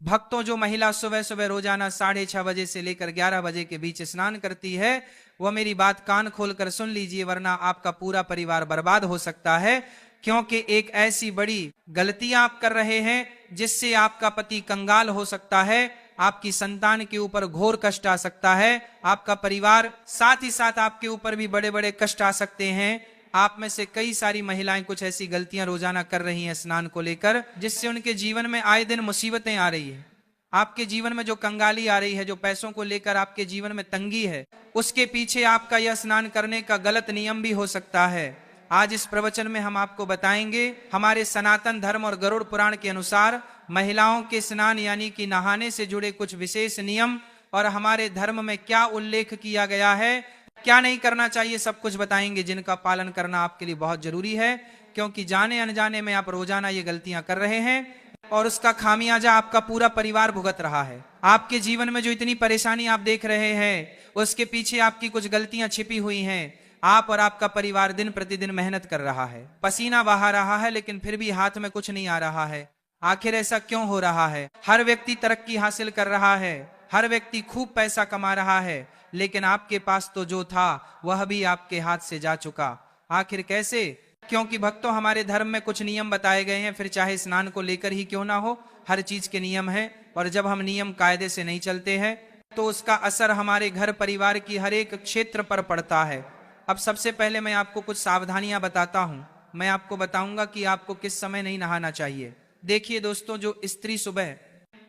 भक्तों, जो महिला सुबह सुबह रोजाना 6:30 बजे से लेकर 11 बजे के बीच स्नान करती है, वह मेरी बात कान खोलकर सुन लीजिए, वरना आपका पूरा परिवार बर्बाद हो सकता है। क्योंकि एक ऐसी बड़ी गलती आप कर रहे हैं जिससे आपका पति कंगाल हो सकता है, आपकी संतान के ऊपर घोर कष्ट आ सकता है, आपका परिवार, साथ ही साथ आपके ऊपर भी बड़े बड़े कष्ट आ सकते हैं। आप में से कई सारी महिलाएं कुछ ऐसी गलतियां रोजाना कर रही हैं स्नान को लेकर, जिससे उनके जीवन में आए दिन मुसीबतें आ रही है। आपके जीवन में जो कंगाली आ रही है, जो पैसों को लेकर आपके जीवन में तंगी है, उसके पीछे आपका यह स्नान करने का गलत नियम भी हो सकता है। आज इस प्रवचन में हम आपको बताएंगे, हमारे सनातन धर्म और गरुड़ पुराण के अनुसार महिलाओं के स्नान यानी कि नहाने से जुड़े कुछ विशेष नियम और हमारे धर्म में क्या उल्लेख किया गया है, क्या नहीं करना चाहिए, सब कुछ बताएंगे, जिनका पालन करना आपके लिए बहुत जरूरी है। क्योंकि जाने अनजाने में आप रोजाना ये गलतियां कर रहे हैं और उसका खामियाजा आपका पूरा परिवार भुगत रहा है। आपके जीवन में जो इतनी परेशानी आप देख रहे हैं, उसके पीछे आपकी कुछ गलतियां छिपी हुई हैं। आप और आपका परिवार दिन प्रतिदिन मेहनत कर रहा है, पसीना बहा रहा है, लेकिन फिर भी हाथ में कुछ नहीं आ रहा है। आखिर ऐसा क्यों हो रहा है? हर व्यक्ति तरक्की हासिल कर रहा है, हर व्यक्ति खूब पैसा कमा रहा है, लेकिन आपके पास तो जो था वह भी आपके हाथ से जा चुका। आखिर कैसे? क्योंकि भक्तों, हमारे धर्म में कुछ नियम बताए गए हैं, फिर चाहे स्नान को लेकर ही क्यों ना हो, हर चीज के नियम है। और जब हम नियम कायदे से नहीं चलते हैं तो उसका असर हमारे घर परिवार की हर एक क्षेत्र पर पड़ता है। अब सबसे पहले मैं आपको कुछ सावधानियां बताता हूं। मैं आपको बताऊंगा कि आपको किस समय नहीं नहाना चाहिए। देखिए दोस्तों, जो स्त्री सुबह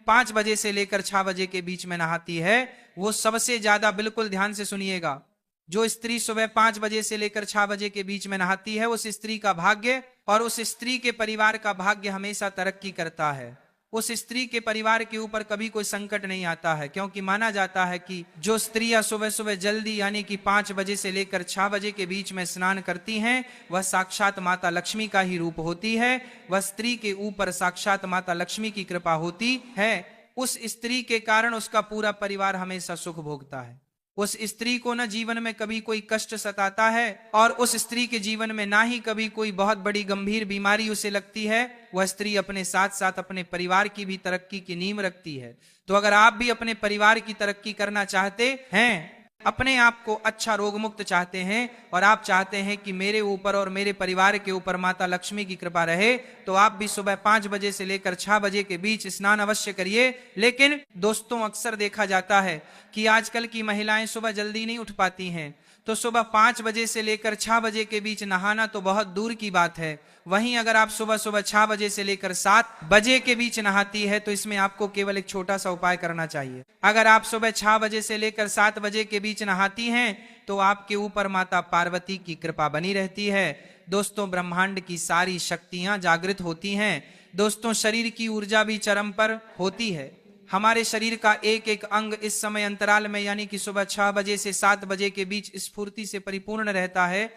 5 बजे से लेकर 6 बजे के बीच में नहाती है, वो सबसे ज्यादा, बिल्कुल ध्यान से सुनिएगा, जो स्त्री सुबह 5 बजे से लेकर 6 बजे के बीच में नहाती है, उस स्त्री का भाग्य और उस स्त्री के परिवार का भाग्य हमेशा तरक्की करता है। उस स्त्री के परिवार के ऊपर कभी कोई संकट नहीं आता है, क्योंकि माना जाता है कि जो स्त्रियां सुबह सुबह जल्दी यानी कि 5 बजे से लेकर 6 बजे के बीच में स्नान करती हैं, वह साक्षात माता लक्ष्मी का ही रूप होती है। वह स्त्री के ऊपर साक्षात माता लक्ष्मी की कृपा होती है। उस स्त्री के कारण उसका पूरा परिवार हमेशा सुख भोगता है। उस स्त्री को न जीवन में कभी कोई कष्ट सताता है और उस स्त्री के जीवन में ना ही कभी कोई बहुत बड़ी गंभीर बीमारी उसे लगती है। वह स्त्री अपने साथ साथ अपने परिवार की भी तरक्की की नींव रखती है। तो अगर आप भी अपने परिवार की तरक्की करना चाहते हैं, अपने आप को अच्छा रोग मुक्त चाहते हैं और आप चाहते हैं कि मेरे ऊपर और मेरे परिवार के ऊपर माता लक्ष्मी की कृपा रहे, तो आप भी सुबह 5 बजे से लेकर 6 बजे के बीच स्नान अवश्य करिए। लेकिन दोस्तों, अक्सर देखा जाता है कि आजकल की महिलाएं सुबह जल्दी नहीं उठ पाती हैं, तो सुबह 5 बजे से लेकर 6 बजे के बीच नहाना तो बहुत दूर की बात है। वहीं अगर आप सुबह सुबह 6 बजे से लेकर 7 बजे के बीच नहाती है, तो इसमें आपको केवल एक छोटा सा उपाय करना चाहिए। अगर आप सुबह 6 बजे से लेकर 7 बजे के बीच नहाती हैं, तो आपके ऊपर माता पार्वती की कृपा बनी रहती है। दोस्तों, ब्रह्मांड की सारी शक्तियां जागृत होती हैं। दोस्तों, शरीर की ऊर्जा भी चरम पर होती है। हमारे शरीर का एक एक अंग इस समय अंतराल में यानी कि सुबह 6 बजे से 7 बजे के बीच स्फूर्ति से परिपूर्ण रहता है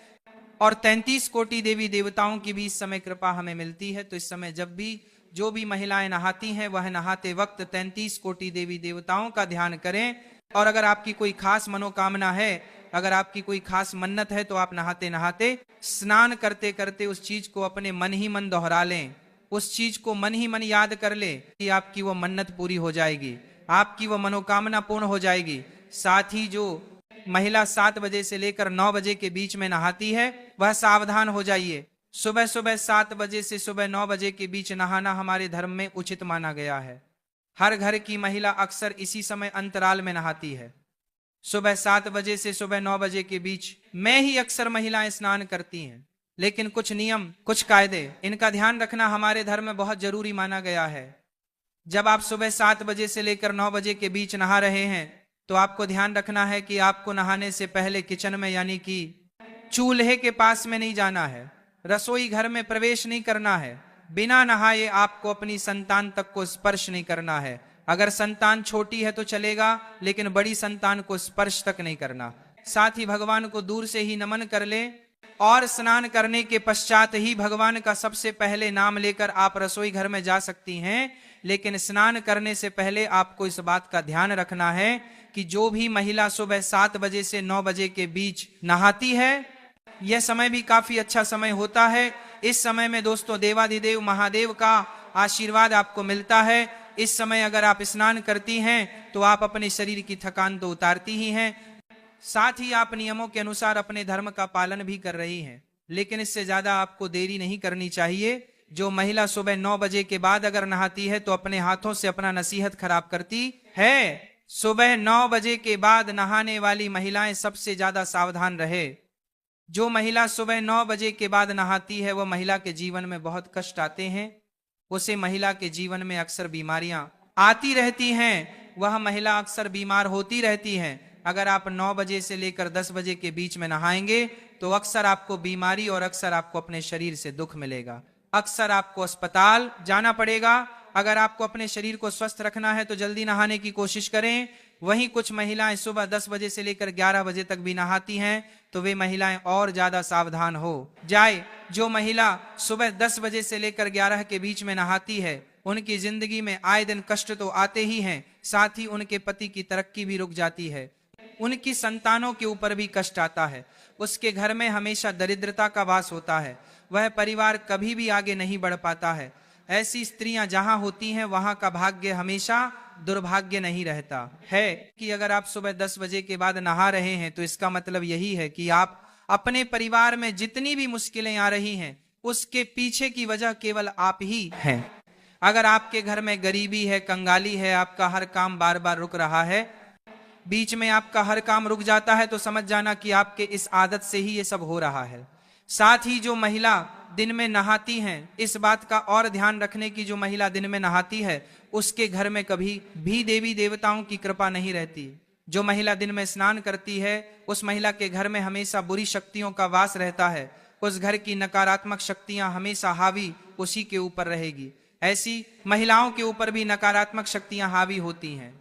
और 33 कोटि देवी देवताओं की भी इस समय कृपा हमें मिलती है। तो इस समय जब भी जो भी महिलाएं नहाती हैं, वह नहाते वक्त 33 कोटि देवी देवताओं का ध्यान करें। और अगर आपकी कोई खास मनोकामना है, अगर आपकी कोई खास मन्नत है, तो आप नहाते नहाते, स्नान करते करते उस चीज को अपने मन ही मन दोहरा लें, उस चीज को मन ही मन याद कर ले कि आपकी वो मन्नत पूरी हो जाएगी, आपकी वो मनोकामना पूर्ण हो जाएगी। साथ ही जो महिला 7 बजे से लेकर 9 बजे के बीच में नहाती है, वह सावधान हो जाइए। सुबह सुबह 7 बजे से सुबह 9 बजे के बीच नहाना हमारे धर्म में उचित माना गया है। हर घर की महिला अक्सर इसी समय अंतराल में नहाती है। सुबह 7 बजे से सुबह 9 बजे के बीच में ही अक्सर महिलाएं स्नान करती हैं। लेकिन कुछ नियम, कुछ कायदे, इनका ध्यान रखना हमारे धर्म में बहुत जरूरी माना गया है। जब आप सुबह 7 बजे से लेकर 9 बजे के बीच नहा रहे हैं, तो आपको ध्यान रखना है कि आपको नहाने से पहले किचन में यानी कि चूल्हे के पास में नहीं जाना है, रसोई घर में प्रवेश नहीं करना है। बिना नहाए आपको अपनी संतान तक को स्पर्श नहीं करना है। अगर संतान छोटी है तो चलेगा, लेकिन बड़ी संतान को स्पर्श तक नहीं करना। साथ ही भगवान को दूर से ही नमन कर ले और स्नान करने के पश्चात ही भगवान का सबसे पहले नाम लेकर आप रसोई घर में जा सकती हैं। लेकिन स्नान करने से पहले आपको इस बात का ध्यान रखना है कि जो भी महिला सुबह 7 बजे से 9 बजे के बीच नहाती है, यह समय भी काफी अच्छा समय होता है। इस समय में दोस्तों देवाधिदेव महादेव का आशीर्वाद आपको मिलता है। इस समय अगर आप स्नान करती हैं तो आप अपने शरीर की थकान तो उतारती ही हैं, साथ ही आप नियमों के अनुसार अपने धर्म का पालन भी कर रही हैं। लेकिन इससे ज्यादा आपको देरी नहीं करनी चाहिए। जो महिला सुबह 9 बजे के बाद अगर नहाती है तो अपने हाथों से अपना नसीहत खराब करती है। सुबह 9 बजे के बाद नहाने वाली महिलाएं सबसे ज्यादा सावधान रहे। जो महिला सुबह 9 बजे के बाद नहाती है वह महिला के जीवन में बहुत कष्ट आते हैं, उसे महिला के जीवन में अक्सर बीमारियां आती रहती हैं, वह महिला अक्सर बीमार होती रहती है। अगर आप 9 बजे से लेकर 10 बजे के बीच में नहाएंगे तो अक्सर आपको बीमारी और अक्सर आपको अपने शरीर से दुख मिलेगा, अक्सर आपको अस्पताल जाना पड़ेगा। अगर आपको अपने शरीर को स्वस्थ रखना है तो जल्दी नहाने की कोशिश करें। वहीं कुछ महिलाएं सुबह 10 बजे से लेकर 11 बजे तक भी नहाती हैं, तो वे महिलाएं और ज्यादा सावधान हो जाए। जो महिला सुबह 10 बजे से लेकर 11 के बीच में नहाती है उनकी जिंदगी में आए दिन कष्ट तो आते ही हैं, साथ ही उनके पति की तरक्की भी रुक जाती है, उनकी संतानों के ऊपर भी कष्ट आता है, उसके घर में हमेशा दरिद्रता का वास होता है, वह परिवार कभी भी आगे नहीं बढ़ पाता है। ऐसी स्त्रियां जहां होती हैं वहां का भाग्य हमेशा दुर्भाग्य नहीं रहता है। कि अगर आप सुबह 10 बजे के बाद नहा रहे हैं तो इसका मतलब यही है कि आप अपने परिवार में जितनी भी मुश्किलें आ रही हैं उसके पीछे की वजह केवल आप ही हैं। अगर आपके घर में गरीबी है, कंगाली है, आपका हर काम बार बार रुक रहा है, बीच में आपका हर काम रुक जाता है, तो समझ जाना कि आपके इस आदत से ही ये सब हो रहा है। साथ ही जो महिला दिन में नहाती हैं, इस बात का और ध्यान रखने की, जो महिला दिन में नहाती है उसके घर में कभी भी देवी देवताओं की कृपा नहीं रहती। जो महिला दिन में स्नान करती है उस महिला के घर में हमेशा बुरी शक्तियों का वास रहता है, उस घर की नकारात्मक शक्तियां हमेशा हावी उसी के ऊपर रहेगी। ऐसी महिलाओं के ऊपर भी नकारात्मक शक्तियां हावी होती हैं।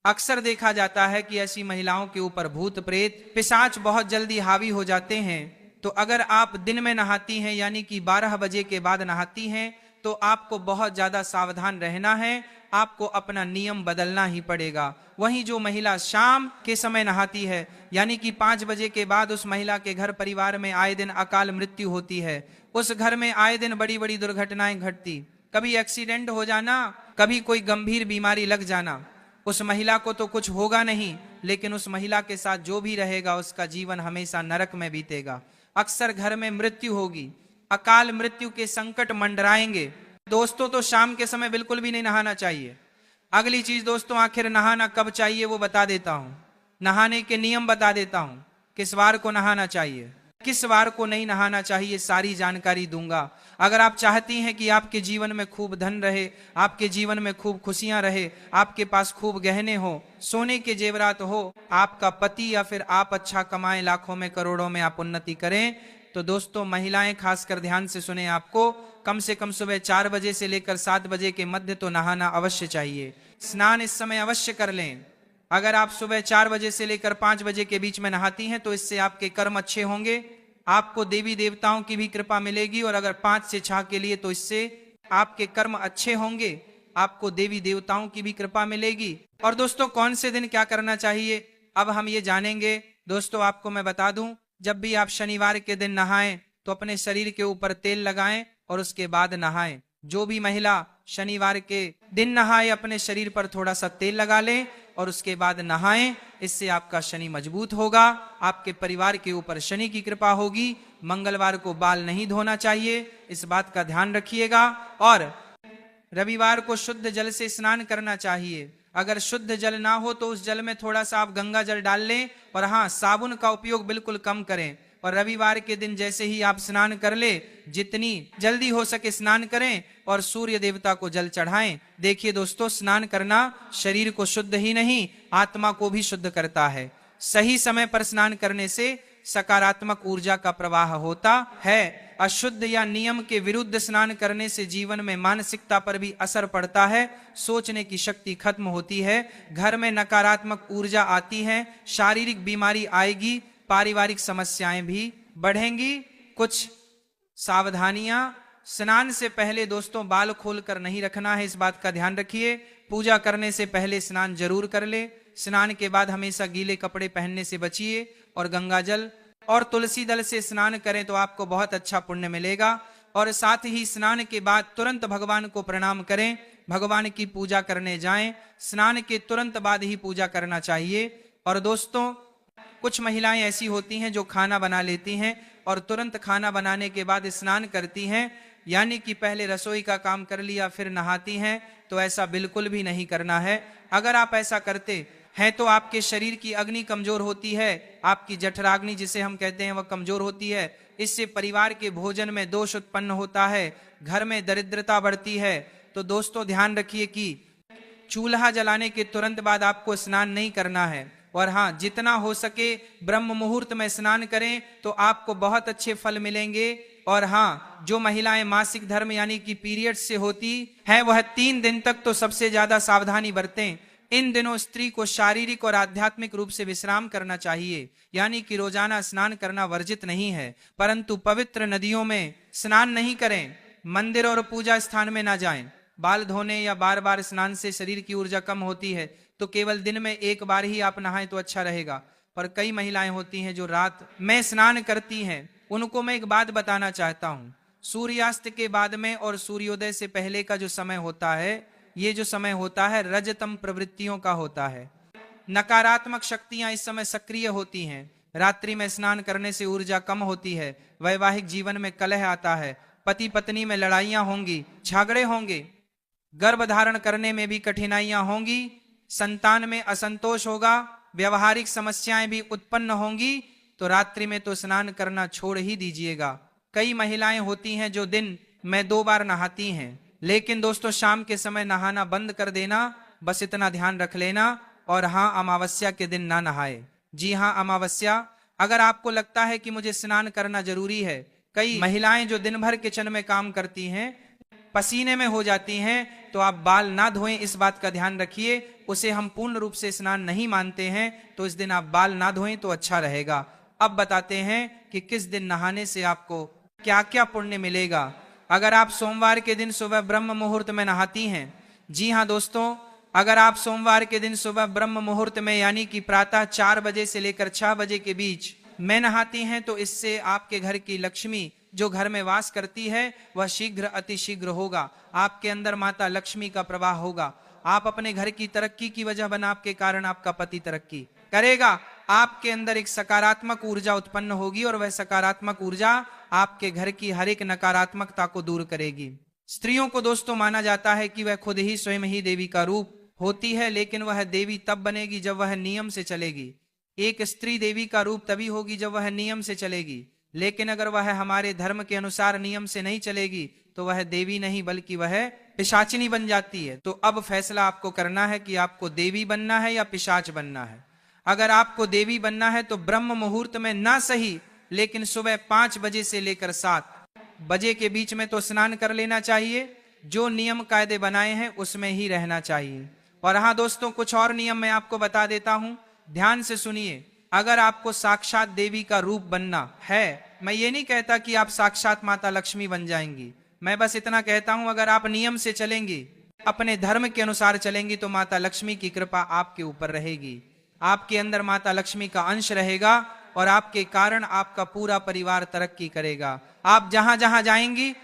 अक्सर देखा जाता है कि ऐसी महिलाओं के ऊपर भूत प्रेत पिशाच बहुत जल्दी हावी हो जाते हैं। तो अगर आप दिन में नहाती हैं यानी कि 12 बजे के बाद नहाती हैं तो आपको बहुत ज्यादा सावधान रहना है, आपको अपना नियम बदलना ही पड़ेगा। वहीं जो महिला शाम के समय नहाती है यानी कि 5 बजे के बाद उस महिला के घर परिवार में आए दिन अकाल मृत्यु होती है, उस घर में आए दिन बड़ी बड़ी दुर्घटनाएं घटती, कभी एक्सीडेंट हो जाना, कभी कोई गंभीर बीमारी लग जाना। उस महिला को तो कुछ होगा नहीं, लेकिन उस महिला के साथ जो भी रहेगा उसका जीवन हमेशा नरक में बीतेगा। अक्सर घर में मृत्यु होगी, अकाल मृत्यु के संकट मंडराएंगे। दोस्तों, तो शाम के समय बिल्कुल भी नहीं नहाना चाहिए। अगली चीज दोस्तों, आखिर नहाना कब चाहिए वो बता देता हूं, नहाने के नियम बता देता हूं। किस वार को नहाना चाहिए, किस वार को नहीं नहाना चाहिए, सारी जानकारी दूंगा। अगर आप चाहती हैं कि आपके जीवन में खूब धन रहे, आपके जीवन में खूब खुशियां रहे, आपके पास खूब गहने हो, सोने के जेवरात हो, आपका पति या फिर आप अच्छा कमाएं, लाखों में करोड़ों में आप उन्नति करें, तो दोस्तों महिलाएं खासकर ध्यान से सुने, आपको कम से कम सुबह 4 बजे से लेकर 7 बजे के मध्य तो नहाना अवश्य चाहिए। स्नान इस समय अवश्य कर लें। अगर आप सुबह 4 बजे से लेकर 5 बजे के बीच में नहाती हैं तो इससे आपके कर्म अच्छे होंगे, आपको देवी देवताओं की भी कृपा मिलेगी। और अगर 5 से 6 के लिए तो इससे आपके कर्म अच्छे होंगे, आपको देवी देवताओं की भी कृपा मिलेगी। और दोस्तों, कौन से दिन क्या करना चाहिए अब हम ये जानेंगे। दोस्तों, आपको मैं बता दूं, जब भी आप शनिवार के दिन नहाएं तो अपने शरीर के ऊपर तेल लगाएं और उसके बाद नहाएं। जो भी महिला शनिवार के दिन नहाए अपने शरीर पर थोड़ा सा तेल लगा लें और उसके बाद नहाएं। इससे आपका शनि मजबूत होगा, आपके परिवार के ऊपर शनि की कृपा होगी। मंगलवार को बाल नहीं धोना चाहिए, इस बात का ध्यान रखिएगा। और रविवार को शुद्ध जल से स्नान करना चाहिए। अगर शुद्ध जल ना हो तो उस जल में थोड़ा सा आप गंगा जल डाल लें, और हाँ, साबुन का उपयोग बिल्कुल कम करें। और रविवार के दिन जैसे ही आप स्नान कर ले, जितनी जल्दी हो सके स्नान करें और सूर्य देवता को जल चढ़ाएं। देखिए दोस्तों, स्नान करना शरीर को शुद्ध ही नहीं आत्मा को भी शुद्ध करता है। सही समय पर स्नान करने से सकारात्मक ऊर्जा का प्रवाह होता है। अशुद्ध या नियम के विरुद्ध स्नान करने से जीवन में मानसिकता पर भी असर पड़ता है, सोचने की शक्ति खत्म होती है, घर में नकारात्मक ऊर्जा आती है, शारीरिक बीमारी आएगी, पारिवारिक समस्याएं भी बढ़ेंगी। कुछ सावधानियां, स्नान से पहले दोस्तों बाल खोलकर नहीं रखना है, इस बात का ध्यान रखिए। पूजा करने से पहले स्नान जरूर कर ले। स्नान के बाद हमेशा गीले कपड़े पहनने से बचिए और गंगाजल और तुलसी दल से स्नान करें तो आपको बहुत अच्छा पुण्य मिलेगा। और साथ ही स्नान के बाद तुरंत भगवान को प्रणाम करें, भगवान की पूजा करने जाएं, स्नान के तुरंत बाद ही पूजा करना चाहिए। और दोस्तों, कुछ महिलाएं ऐसी होती हैं जो खाना बना लेती हैं और तुरंत खाना बनाने के बाद स्नान करती हैं, यानी कि पहले रसोई का काम कर लिया फिर नहाती हैं। तो ऐसा बिल्कुल भी नहीं करना है। अगर आप ऐसा करते हैं तो आपके शरीर की अग्नि कमजोर होती है, आपकी जठराग्नि जिसे हम कहते हैं वह कमजोर होती है। इससे परिवार के भोजन में दोष उत्पन्न होता है, घर में दरिद्रता बढ़ती है। तो दोस्तों ध्यान रखिए कि चूल्हा जलाने के तुरंत बाद आपको स्नान नहीं करना है। और हाँ, जितना हो सके ब्रह्म मुहूर्त में स्नान करें तो आपको बहुत अच्छे फल मिलेंगे। और हाँ, जो महिलाएं मासिक धर्म यानी कि पीरियड से होती है वह 3 दिन तक तो सबसे ज्यादा सावधानी बरतें। इन दिनों स्त्री को शारीरिक और आध्यात्मिक रूप से विश्राम करना चाहिए, यानी कि रोजाना स्नान करना वर्जित नहीं है, परंतु पवित्र नदियों में स्नान नहीं करें, मंदिर और पूजा स्थान में ना जाएं। बाल धोने या बार बार स्नान से शरीर की ऊर्जा कम होती है, तो केवल दिन में एक बार ही आप नहाएं तो अच्छा रहेगा। पर कई महिलाएं होती हैं जो रात में स्नान करती हैं, उनको मैं एक बात बताना चाहता हूं। सूर्यास्त के बाद में और सूर्योदय से पहले का जो समय होता है, ये जो समय होता है रजतम प्रवृत्तियों का होता है। नकारात्मक शक्तियां इस समय सक्रिय होती हैं। रात्रि में स्नान करने से ऊर्जा कम होती है, वैवाहिक जीवन में कलह आता है, पति पत्नी में लड़ाइयां होंगी, झगड़े होंगे, गर्भ धारण करने में भी कठिनाइयां होंगी, संतान में असंतोष होगा, व्यवहारिक समस्याएं भी उत्पन्न होंगी। तो रात्रि में तो स्नान करना छोड़ ही दीजिएगा। कई महिलाएं होती हैं जो दिन में 2 बार नहाती हैं, लेकिन दोस्तों शाम के समय नहाना बंद कर देना, बस इतना ध्यान रख लेना। और हाँ, अमावस्या के दिन ना नहाए। जी हाँ, अमावस्या, अगर आपको लगता है कि मुझे स्नान करना जरूरी है, कई महिलाएं जो दिन भर किचन में काम करती हैं, पसीने में हो जाती हैं, तो आप बाल ना धोएं, इस बात का ध्यान रखिए। उसे हम पूर्ण रूप से स्नान नहीं मानते हैं, तो इस दिन आप बाल ना धोएं तो अच्छा रहेगा। अब बताते हैं कि किस दिन नहाने से आपको क्या क्या पुण्य मिलेगा। अगर आप सोमवार के दिन सुबह ब्रह्म मुहूर्त में नहाती हैं, जी हाँ दोस्तों, अगर आप सोमवार के दिन सुबह ब्रह्म मुहूर्त में यानी कि प्रातः 4 बजे से लेकर 6 बजे के बीच में नहाती हैं, तो इससे आपके घर की लक्ष्मी जो घर में वास करती है वह शीघ्र अतिशीघ्र होगा। आपके अंदर माता लक्ष्मी का प्रवाह होगा। आप अपने घर की तरक्की की वजह बना, आपके कारण आपका पति तरक्की करेगा। आपके अंदर एक सकारात्मक ऊर्जा उत्पन्न होगी और वह सकारात्मक ऊर्जा आपके घर की हर एक नकारात्मकता को दूर करेगी। स्त्रियों को दोस्तों माना जाता है कि वह खुद ही स्वयं ही देवी का रूप होती है, लेकिन वह देवी तब बनेगी जब वह नियम से चलेगी। एक स्त्री देवी का रूप तभी होगी जब वह नियम से चलेगी, लेकिन अगर वह हमारे धर्म के अनुसार नियम से नहीं चलेगी तो वह देवी नहीं बल्कि वह पिशाचिनी बन जाती है। तो अब फैसला आपको करना है कि आपको देवी बनना है या पिशाच बनना है। अगर आपको देवी बनना है तो ब्रह्म मुहूर्त में ना सही, लेकिन सुबह 5 बजे से लेकर 7 बजे के बीच में तो स्नान कर लेना चाहिए। जो नियम कायदे बनाए हैं उसमें ही रहना चाहिए। और हाँ दोस्तों, कुछ और नियम मैं आपको बता देता हूं, ध्यान से सुनिए। अगर आपको साक्षात देवी का रूप बनना है, मैं ये नहीं कहता कि आप साक्षात माता लक्ष्मी बन जाएंगी, मैं बस इतना कहता हूं अगर आप नियम से चलेंगी, अपने धर्म के अनुसार चलेंगी, तो माता लक्ष्मी की कृपा आपके ऊपर रहेगी। आपके अंदर माता लक्ष्मी का अंश रहेगा और आपके कारण आपका पूरा परिवार तरक्की करेगा। आप जहां जहां जाएंगी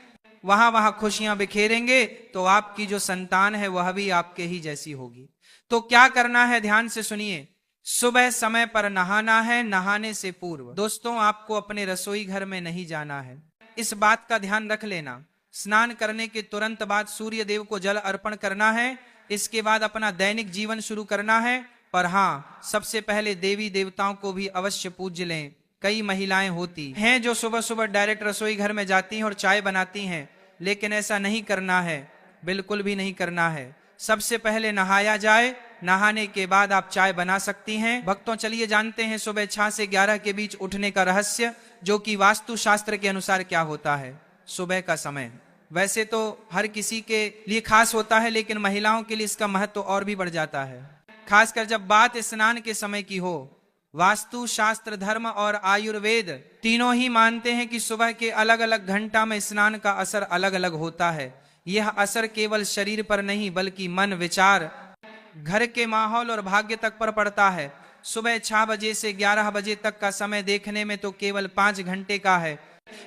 वहां वहां खुशियां बिखेरेंगे, तो आपकी जो संतान है वह भी आपके ही जैसी होगी। तो क्या करना है, ध्यान से सुनिए। सुबह समय पर नहाना है। नहाने से पूर्व दोस्तों आपको अपने रसोई घर में नहीं जाना है, इस बात का ध्यान रख लेना। स्नान करने के तुरंत बाद सूर्य देव को जल अर्पण करना है। इसके बाद अपना दैनिक जीवन शुरू करना है। और हाँ, सबसे पहले देवी देवताओं को भी अवश्य पूज्य लें। कई महिलाएं होती हैं जो सुबह सुबह डायरेक्ट रसोई घर में जाती हैं और चाय बनाती हैं, लेकिन ऐसा नहीं करना है, बिल्कुल भी नहीं करना है। सबसे पहले नहाया जाए, नहाने के बाद आप चाय बना सकती हैं। भक्तों, चलिए जानते हैं सुबह 6 से 11 के बीच उठने का रहस्य, जो कि वास्तु शास्त्र के अनुसार क्या होता है। सुबह का समय वैसे तो हर किसी के लिए खास होता है, लेकिन महिलाओं के लिए इसका महत्व और भी बढ़ जाता है, खासकर जब बात स्नान के समय की हो। वास्तु शास्त्र, धर्म और आयुर्वेद तीनों ही मानते हैं कि सुबह के अलग अलग घंटा में स्नान का असर अलग अलग होता है। यह असर केवल शरीर पर नहीं बल्कि मन, विचार, घर के माहौल और भाग्य तक पर पड़ता है। सुबह 6 बजे से 11 बजे तक का समय देखने में तो केवल 5 घंटे का है,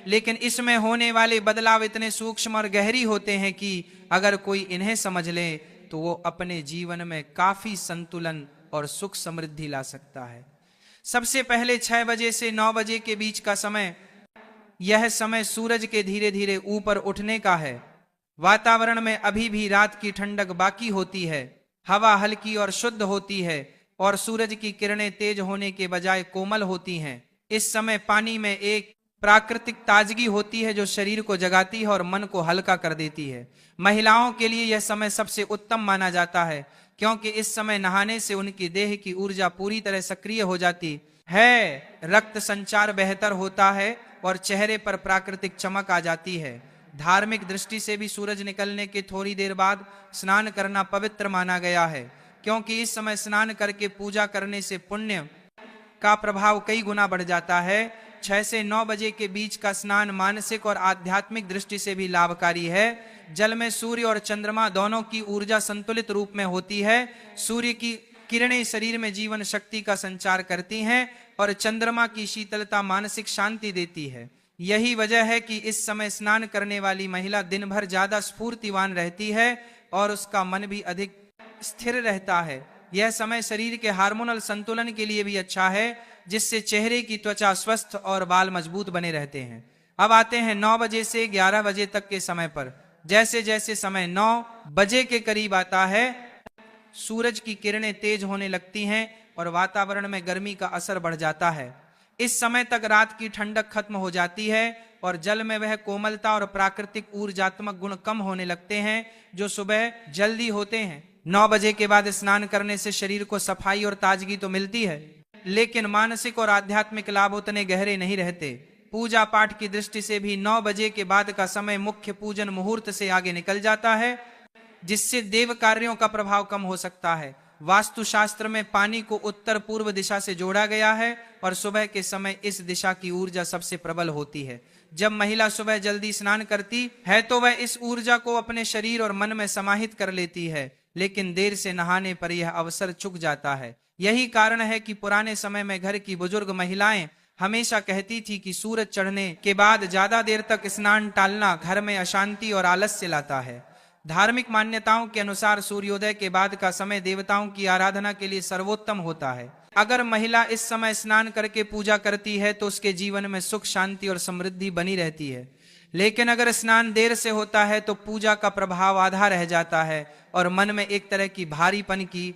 लेकिन इसमें होने वाले बदलाव इतने सूक्ष्म और गहरी होते हैं कि अगर कोई इन्हें समझ ले तो वो अपने जीवन में काफी संतुलन और सुख समृद्धि ला सकता है। सबसे पहले 6 बजे से 9 बजे के बीच का समय, यह समय सूरज के धीरे धीरे ऊपर उठने का है। वातावरण में अभी भी रात की ठंडक बाकी होती है, हवा हल्की और शुद्ध होती है और सूरज की किरणें तेज होने के बजाय कोमल होती हैं। इस समय पानी में एक प्राकृतिक ताजगी होती है जो शरीर को जगाती है और मन को हल्का कर देती है। महिलाओं के लिए यह समय सबसे उत्तम माना जाता है क्योंकि इस समय नहाने से उनकी देह की ऊर्जा पूरी तरह सक्रिय हो जाती है, रक्त संचार बेहतर होता है और चेहरे पर प्राकृतिक चमक आ जाती है। धार्मिक दृष्टि से भी सूरज निकलने के थोड़ी देर बाद स्नान करना पवित्र माना गया है क्योंकि इस समय स्नान करके पूजा करने से पुण्य का प्रभाव कई गुना बढ़ जाता है। 6 से 9 बजे के बीच का स्नान मानसिक और आध्यात्मिक दृष्टि से भी लाभकारी है। जल में सूर्य और चंद्रमा दोनों की ऊर्जा संतुलित रूप में होती है। सूर्य की किरणें शरीर में जीवन शक्ति का संचार करती हैं और चंद्रमा की शीतलता मानसिक शांति देती है। यही वजह है कि इस समय स्नान करने वाली महिला दिन भर ज्यादा स्फूर्तिवान रहती है और उसका मन भी अधिक स्थिर रहता है। यह समय शरीर के हार्मोनल संतुलन के लिए भी अच्छा है जिससे चेहरे की त्वचा स्वस्थ और बाल मजबूत बने रहते हैं। अब आते हैं 9 बजे से 11 बजे तक के समय पर। जैसे जैसे समय 9 बजे के करीब आता है सूरज की किरणें तेज होने लगती हैं और वातावरण में गर्मी का असर बढ़ जाता है। इस समय तक रात की ठंडक खत्म हो जाती है और जल में वह कोमलता और प्राकृतिक ऊर्जात्मक गुण कम होने लगते हैं जो सुबह जल्दी होते हैं। 9 बजे के बाद स्नान करने से शरीर को सफाई और ताजगी तो मिलती है लेकिन मानसिक और आध्यात्मिक लाभ उतने गहरे नहीं रहते। पूजा पाठ की दृष्टि से भी 9 बजे के बाद का समय मुख्य पूजन मुहूर्त से आगे निकल जाता है जिससे देव कार्यों का प्रभाव कम हो सकता है। वास्तुशास्त्र में पानी को उत्तर पूर्व दिशा से जोड़ा गया है और सुबह के समय इस दिशा की ऊर्जा सबसे प्रबल होती है। जब महिला सुबह जल्दी स्नान करती है तो वह इस ऊर्जा को अपने शरीर और मन में समाहित कर लेती है, लेकिन देर से नहाने पर यह अवसर चूक जाता है। यही कारण है कि पुराने समय में घर की बुजुर्ग महिलाएं हमेशा कहती थी कि सूरज चढ़ने के बाद ज्यादा देर तक स्नान टालना घर में अशांति और आलस्य लाता है। धार्मिक मान्यताओं के अनुसार सूर्योदय के बाद का समय देवताओं की आराधना के लिए सर्वोत्तम होता है। अगर महिला इस समय स्नान करके पूजा करती है तो उसके जीवन में सुख शांति और समृद्धि बनी रहती है, लेकिन अगर स्नान देर से होता है तो पूजा का प्रभाव आधा रह जाता है और मन में एक तरह की भारीपन की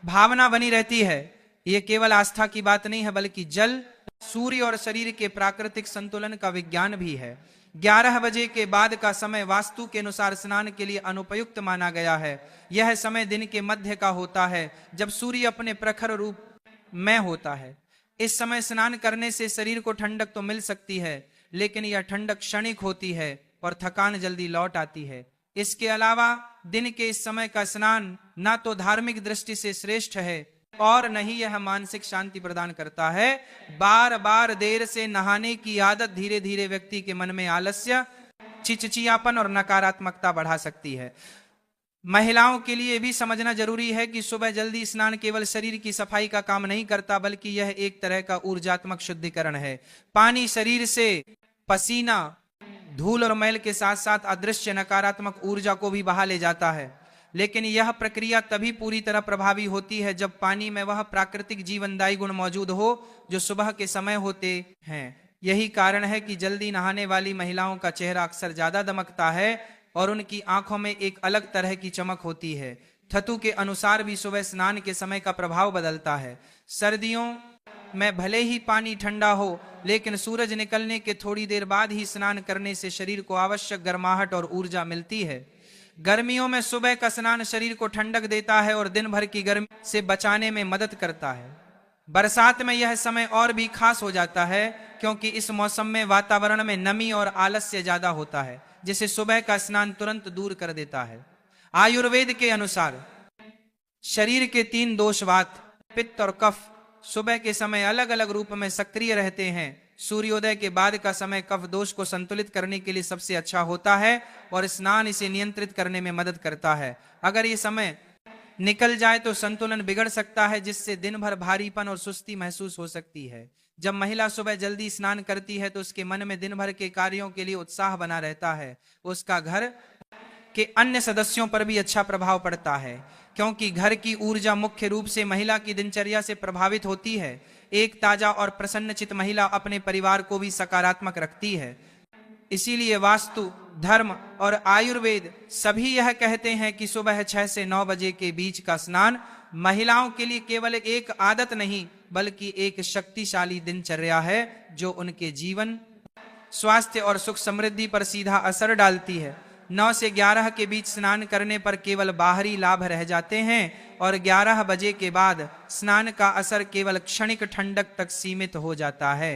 भावना बनी रहती है। यह केवल आस्था की बात नहीं है बल्कि जल, सूर्य और शरीर के प्राकृतिक संतुलन का विज्ञान भी है। 11 बजे के बाद का समय वास्तु के अनुसार स्नान के लिए अनुपयुक्त माना गया है। यह समय दिन के मध्य का होता है जब सूर्य अपने प्रखर रूप में होता है। इस समय स्नान करने से शरीर को ठंडक तो मिल सकती है लेकिन यह ठंडक क्षणिक होती है और थकान जल्दी लौट आती है। इसके अलावा दिन के इस समय का स्नान ना तो धार्मिक दृष्टि से श्रेष्ठ है और न ही यह मानसिक शांति प्रदान करता है। बार बार देर से नहाने की आदत धीरे धीरे व्यक्ति के मन में आलस्य, चिचियापन और नकारात्मकता बढ़ा सकती है। महिलाओं के लिए भी समझना जरूरी है कि सुबह जल्दी स्नान केवल शरीर की सफाई का काम नहीं करता बल्कि यह एक तरह का ऊर्जात्मक शुद्धिकरण है। पानी शरीर से पसीना, धूल और मैल के साथ साथ अदृश्य नकारात्मक ऊर्जा को भी बहा ले जाता है, लेकिन यह प्रक्रिया तभी पूरी तरह प्रभावी होती है जब पानी में वह प्राकृतिक जीवनदायी गुण मौजूद हो जो सुबह के समय होते हैं। यही कारण है कि जल्दी नहाने वाली महिलाओं का चेहरा अक्सर ज्यादा दमकता है और उनकी आंखों में एक अलग तरह की चमक होती है। थतु के अनुसार भी सुबह स्नान के समय का प्रभाव बदलता है। सर्दियों में भले ही पानी ठंडा हो लेकिन सूरज निकलने के थोड़ी देर बाद ही स्नान करने से शरीर को आवश्यक गर्माहट और ऊर्जा मिलती है। गर्मियों में सुबह का स्नान शरीर को ठंडक देता है और दिन भर की गर्मी से बचाने में मदद करता है। बरसात में यह समय और भी खास हो जाता है क्योंकि इस मौसम में वातावरण में नमी और आलस्य ज्यादा होता है जिसे सुबह का स्नान तुरंत दूर कर देता है। आयुर्वेद के अनुसार शरीर के 3 दोष वात, पित्त और कफ सुबह के समय अलग अलग रूप में सक्रिय रहते हैं। सूर्योदय के बाद का समय कफ दोष को संतुलित करने के लिए सबसे अच्छा होता है और स्नान इसे नियंत्रित करने में मदद करता है। अगर ये समय निकल जाए तो संतुलन बिगड़ सकता है, जिससे दिन भर भारीपन और सुस्ती महसूस हो सकती है। जब महिला सुबह जल्दी स्नान करती है तो उसके मन में दिन भर के कार्यों के लिए उत्साह बना रहता है। उसका घर के अन्य सदस्यों पर भी अच्छा प्रभाव पड़ता है, क्योंकि घर की ऊर्जा मुख्य रूप से महिला की दिनचर्या से प्रभावित होती है। एक ताजा और प्रसन्नचित महिला अपने परिवार को भी सकारात्मक रखती है। इसीलिए वास्तु, धर्म और आयुर्वेद सभी यह कहते हैं कि सुबह 6 से 9 बजे के बीच का स्नान महिलाओं के लिए केवल एक आदत नहीं, बल्कि एक शक्तिशाली दिनचर्या है, जो उनके जीवन, स्वास्थ्य और सुख समृद्धि पर सीधा असर डालती है। 9 से 11 के बीच स्नान करने पर केवल बाहरी लाभ रह जाते हैं और 11 बजे के बाद स्नान का असर केवल क्षणिक ठंडक तक सीमित हो जाता है।